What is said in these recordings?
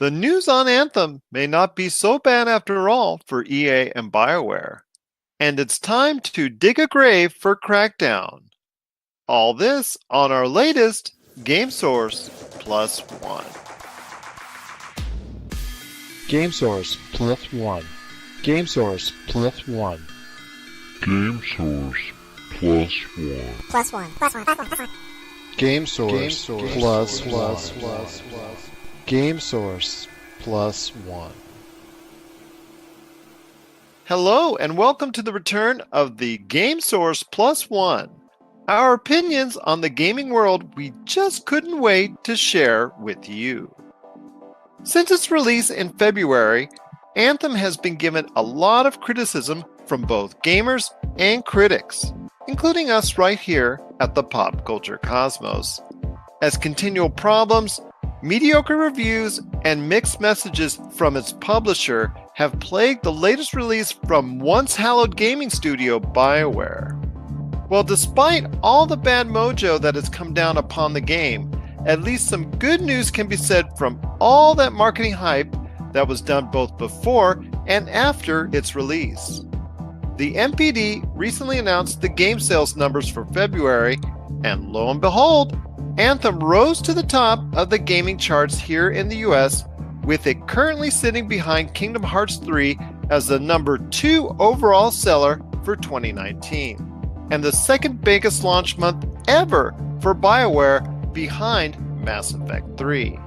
The news on Anthem may not be so bad after all for EA and Bioware. And it's time to dig a grave for Crackdown. All this on our latest GameSource Plus One. GameSource Plus One. GameSource Plus One. GameSource Plus One. Plus one. GameSource Plus One. GameSource Plus One. Hello and welcome to the return of the GameSource Plus One. Our opinions on the gaming world we just couldn't wait to share with you. Since its release in February, Anthem has been given a lot of criticism from both gamers and critics, including us right here at the Pop Culture Cosmos, as continual problems, mediocre reviews, and mixed messages from its publisher have plagued the latest release from once hallowed gaming studio Bioware. Well, despite all the bad mojo that has come down upon the game, at least some good news can be said from all that marketing hype that was done both before and after its release. The MPD recently announced the game sales numbers for February, and lo and behold, Anthem rose to the top of the gaming charts here in the US, with it currently sitting behind Kingdom Hearts 3 as the number 2 overall seller for 2019, and the second biggest launch month ever for Bioware behind Mass Effect 3.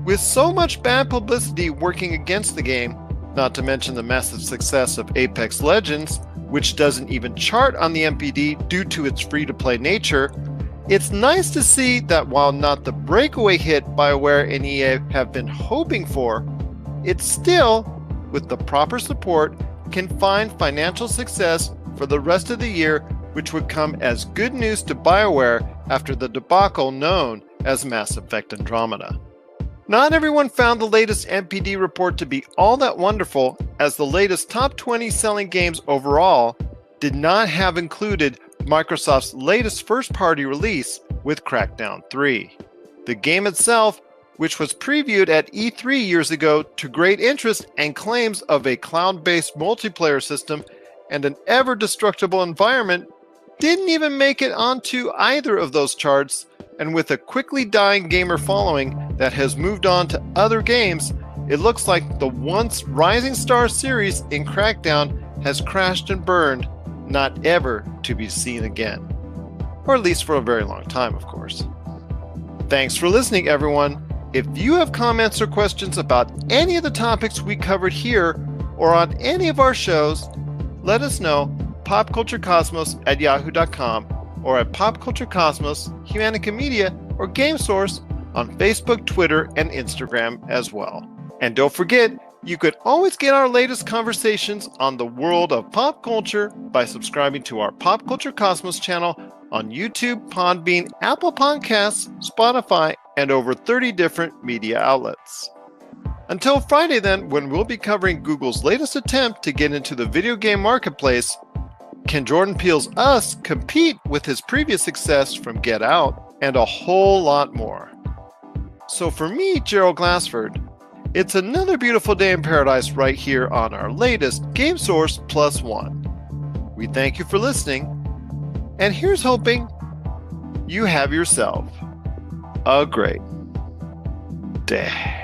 With so much bad publicity working against the game, not to mention the massive success of Apex Legends, which doesn't even chart on the MPD due to its free-to-play nature, it's nice to see that while not the breakaway hit Bioware and EA have been hoping for, it still, with the proper support, can find financial success for the rest of the year, which would come as good news to Bioware after the debacle known as Mass Effect Andromeda. Not everyone found the latest MPD report to be all that wonderful, as the latest top 20 selling games overall did not have included Microsoft's latest first-party release with Crackdown 3. The game itself, which was previewed at E3 years ago to great interest and claims of a cloud-based multiplayer system and an ever-destructible environment, didn't even make it onto either of those charts, and with a quickly dying gamer following that has moved on to other games, it looks like the once rising star series in Crackdown has crashed and burned, not ever to be seen again. Or at least for a very long time, of course. Thanks for listening, everyone. If you have comments or questions about any of the topics we covered here or on any of our shows, let us know. popculturecosmos@yahoo.com or at popculturecosmos, Humanica Media, or GameSource on Facebook, Twitter, and Instagram as well. And don't forget, you could always get our latest conversations on the world of pop culture by subscribing to our Pop Culture Cosmos channel on YouTube, Podbean, Apple Podcasts, Spotify, and over 30 different media outlets. Until Friday then, when we'll be covering Google's latest attempt to get into the video game marketplace, can Jordan Peele's Us compete with his previous success from Get Out, and a whole lot more. So for me, Gerald Glassford, it's another beautiful day in paradise right here on our latest GameSource Plus One. We thank you for listening, and here's hoping you have yourself a great day.